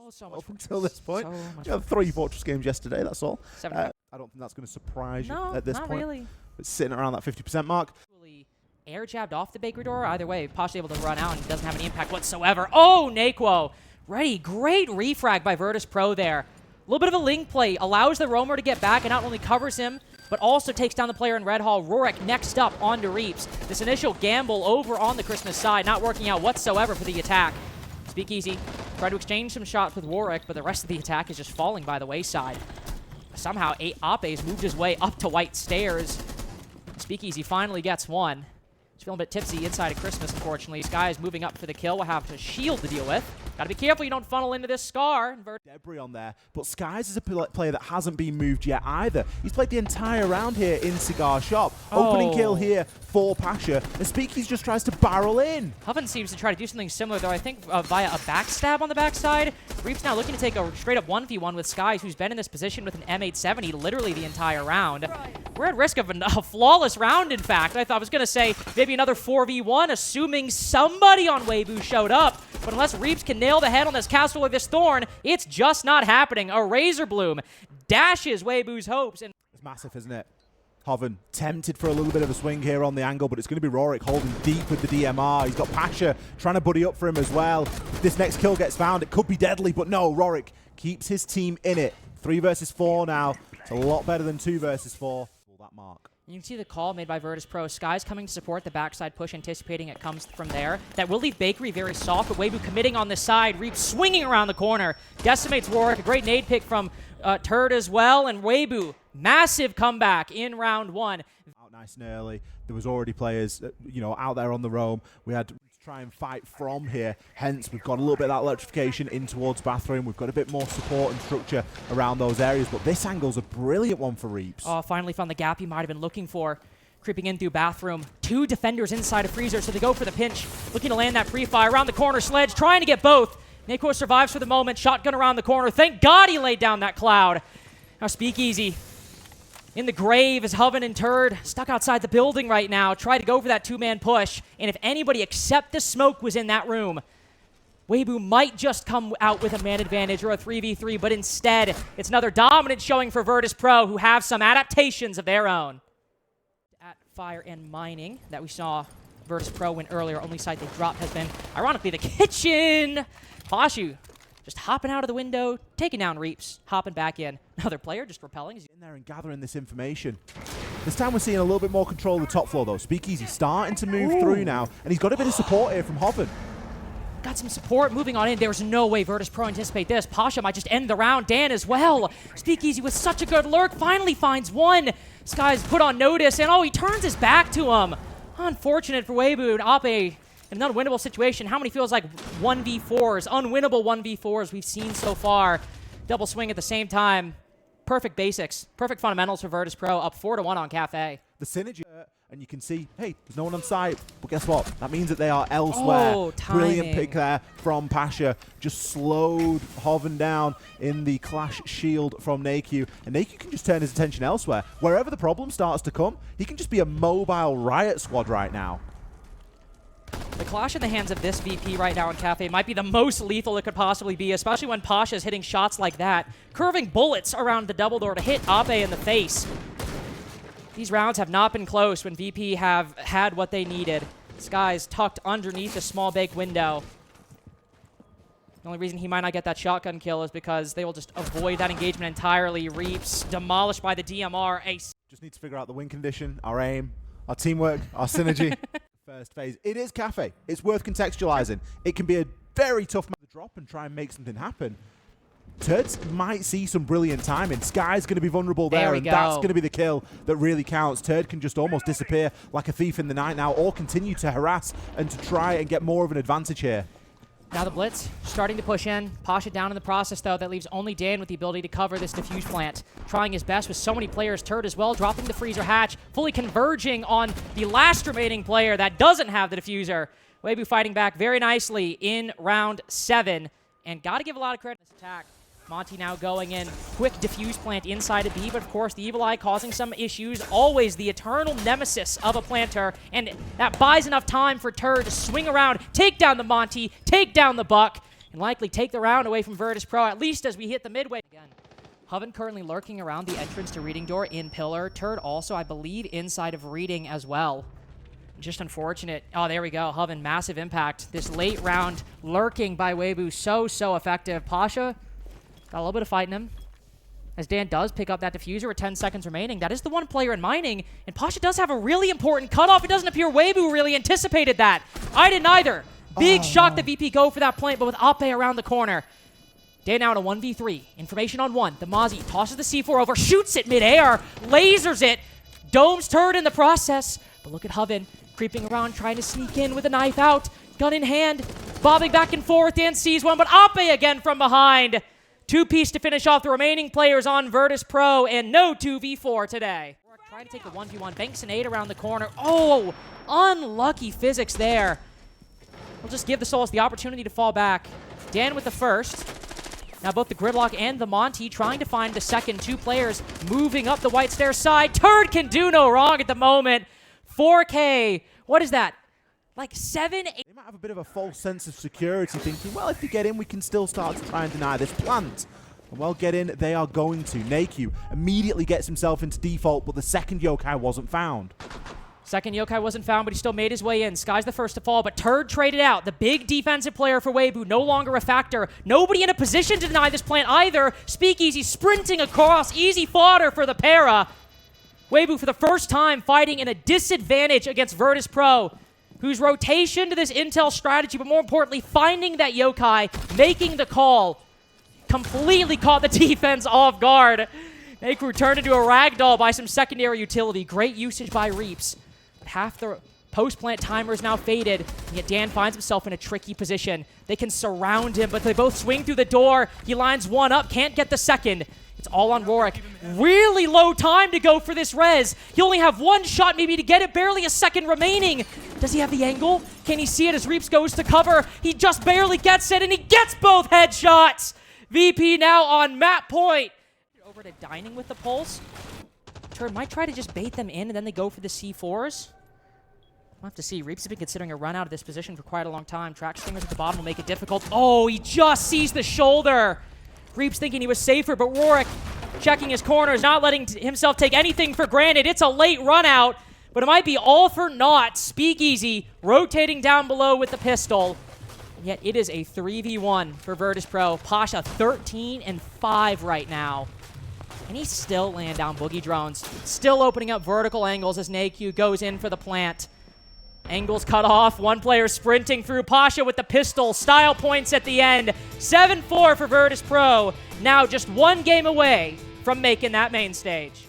Oh, so much up until this point. So We had 3 Fortress games yesterday, that's all. I I don't think that's going to surprise you at this not point. really. It's sitting around that 50% mark. Air jabbed off the bakery door. Either way, Pasha able to run out and doesn't have any impact whatsoever. Oh, Naquo. Ready. Great refrag by Virtus.pro there. A little bit of a link play. Allows the roamer to get back and not only covers him, but also takes down the player in Red Hall. Rorik next up onto Reaps. This initial gamble over on the Christmas side not working out whatsoever for the attack. Speakeasy tried to exchange some shots with Warwick, but the rest of the attack is just falling by the wayside. Somehow, Ape's moved his way up to White Stairs. Speakeasy finally gets one. He's feeling a bit tipsy inside of Christmas, unfortunately. Sky is moving up for the kill. We'll have a shield to deal with. Gotta be careful you don't funnel into this Scar. Debris on there, but Skies is a player that hasn't been moved yet either. He's played the entire round here in Cigar Shop. Opening kill here for Pasha, and Speakeasy just tries to barrel in. Hoven seems to try to do something similar, though, I think via a backstab on the backside. Reaps now looking to take a straight-up 1v1 with Skies, who's been in this position with an M870 literally the entire round. We're at risk of a flawless round, in fact. I thought I was going to say maybe another 4v1, assuming somebody on Weibo showed up. But unless Reaps can nail the head on this castle or this thorn, it's just not happening. A Razor Bloom dashes Weibo's hopes. And it's massive, isn't it? Hoven tempted for a little bit of a swing here on the angle, but it's going to be Rorik holding deep with the DMR. He's got Pasha trying to buddy up for him as well. If this next kill gets found, it could be deadly, but no, Rorik keeps his team in it. 3 versus 4 now. It's a lot better than 2 versus 4. That mark. You can see the call made by Virtus.pro. Sky's coming to support the backside push, anticipating it comes from there. That will leave Bakery very soft, but Weibo committing on this side. Reaps swinging around the corner. Decimates Warwick. A great nade pick from Turd as well. And Weibo, massive comeback in round 1. Out nice and early. There was already players, out there on the roam. We had to try and fight from here. Hence, we've got a little bit of that electrification in towards Bathroom. We've got a bit more support and structure around those areas. But this angle's a brilliant one for Reaps. Oh, finally found the gap he might have been looking for. Creeping in through Bathroom. 2 defenders inside of Freezer, so they go for the pinch. Looking to land that pre-fire around the corner. Sledge trying to get both. Naquo survives for the moment. Shotgun around the corner. Thank God he laid down that cloud. Now Speakeasy in the grave is Hoven and Turd stuck outside the building right now. Try to go for that 2-man push. And if anybody except the smoke was in that room, Weibo might just come out with a man advantage or a 3v3, but instead, it's another dominant showing for Virtus.pro, who have some adaptations of their own. At Fire and Mining that we saw Virtus.pro win earlier, only site they dropped has been, ironically, the kitchen. Pashu just hopping out of the window, taking down Reaps, hopping back in. Another player just repelling. He's in there and gathering this information. This time we're seeing a little bit more control of the top floor, though. Speakeasy starting to move through now, and he's got a bit of support here from Hoven. Got some support moving on in. There's no way Virtus.pro anticipate this. Pasha might just end the round. Dan as well. Speakeasy with such a good lurk finally finds one. Sky's put on notice, and he turns his back to him. Unfortunate for Weibo and Ape. In an unwinnable situation. How many feels like 1v4s, unwinnable 1v4s we've seen so far? Double swing at the same time. Perfect basics. Perfect fundamentals for Virtus.pro. Up 4-1 on Cafe. The synergy, and you can see, hey, there's no one on site. But guess what? That means that they are elsewhere. Oh, timing. Brilliant pick there from Pasha. Just slowed Hoven down in the Clash shield from Naquo. And Naquo can just turn his attention elsewhere. Wherever the problem starts to come, he can just be a mobile riot squad right now. The clash in the hands of this VP right now in Cafe might be the most lethal it could possibly be, especially when Pasha's hitting shots like that. Curving bullets around the double door to hit Ape in the face. These rounds have not been close when VP have had what they needed. Sky's tucked underneath a small bake window. The only reason he might not get that shotgun kill is because they will just avoid that engagement entirely. Reaps demolished by the DMR. Just need to figure out the win condition, our aim, our teamwork, our synergy. First phase. It is Cafe. It's worth contextualizing. It can be a very tough match to drop and try and make something happen. Turds might see some brilliant timing. Sky's going to be vulnerable there, and that's going to be the kill that really counts. Turd can just almost disappear like a thief in the night now, or continue to harass and to try and get more of an advantage here. Now the Blitz starting to push in. Pasha down in the process, though. That leaves only Dan with the ability to cover this defuse plant. Trying his best with so many players. Turd as well, dropping the freezer hatch. Fully converging on the last remaining player that doesn't have the diffuser. Weibo fighting back very nicely in round 7. And got to give a lot of credit to this attack. Monty now going in. Quick diffuse plant inside of B, but of course the Evil Eye causing some issues. Always the eternal nemesis of a planter, and that buys enough time for Turd to swing around, take down the Monty, take down the Buck, and likely take the round away from Virtus.pro, at least as we hit the midway. Again, Hoven currently lurking around the entrance to Reading Door in Pillar. Turd also, I believe, inside of Reading as well. Just unfortunate. Oh, there we go. Hoven, massive impact. This late round lurking by Weibo, so effective. Pasha got a little bit of fight in him, as Dan does pick up that diffuser with 10 seconds remaining. That is the one player in mining, and Pasha does have a really important cutoff. It doesn't appear Weibo really anticipated that. I didn't either. Big shock that VP go for that plant, but with Ape around the corner. Dan now in a 1v3. Information on one. The Mozzie tosses the C4 over, shoots it midair, lasers it. Domes Turd in the process. But look at Hoven creeping around, trying to sneak in with a knife out. Gun in hand, bobbing back and forth. Dan sees one, but Ape again from behind. Two-piece to finish off the remaining players on Virtus.pro, and no 2v4 today. Trying to take the 1v1. Banks an 8 around the corner. Oh, unlucky physics there. We'll just give the Souls the opportunity to fall back. Dan with the first. Now both the Gridlock and the Monty trying to find the second. Two players moving up the White Stairs side. Turd can do no wrong at the moment. 4K. What is that? Like 7, 8. They might have a bit of a false sense of security, thinking, well, if we get in, we can still start to try and deny this plant. And well, get in, they are going to. Naku immediately gets himself into default, but the second yokai wasn't found. Second yokai wasn't found, but he still made his way in. Sky's the first to fall, but Turd traded out. The big defensive player for Weibo, no longer a factor. Nobody in a position to deny this plant either. Speakeasy sprinting across, easy fodder for the para. Weibo for the first time fighting in a disadvantage against Virtus.pro, whose rotation to this intel strategy, but more importantly, finding that yokai, making the call, completely caught the defense off guard. Naku turned into a ragdoll by some secondary utility. Great usage by Reaps. Half the post-plant timer is now faded, and yet Dan finds himself in a tricky position. They can surround him, but they both swing through the door. He lines one up, can't get the second. It's all on Rorik. Really low time to go for this res. He only have one shot maybe to get it, barely a second remaining. Does he have the angle? Can he see it as Reaps goes to cover? He just barely gets it, and he gets both headshots. VP now on map point. Over to Dining with the Pulse. Turd might try to just bait them in, and then they go for the C4s. We'll have to see. Reaps has been considering a run out of this position for quite a long time. Track Stingers at the bottom will make it difficult. Oh, he just sees the shoulder. Reaps thinking he was safer, but Rorik checking his corners, not letting himself take anything for granted. It's a late run out, but it might be all for naught. Speakeasy rotating down below with the pistol. And yet it is a 3v1 for Virtus.pro. Pasha 13 and 5 right now. And he's still laying down boogie drones. Still opening up vertical angles as Naku goes in for the plant. Angles cut off. One player sprinting through. Pasha with the pistol. Style points at the end. 7-4 for Virtus.pro. Now just one game away from making that main stage.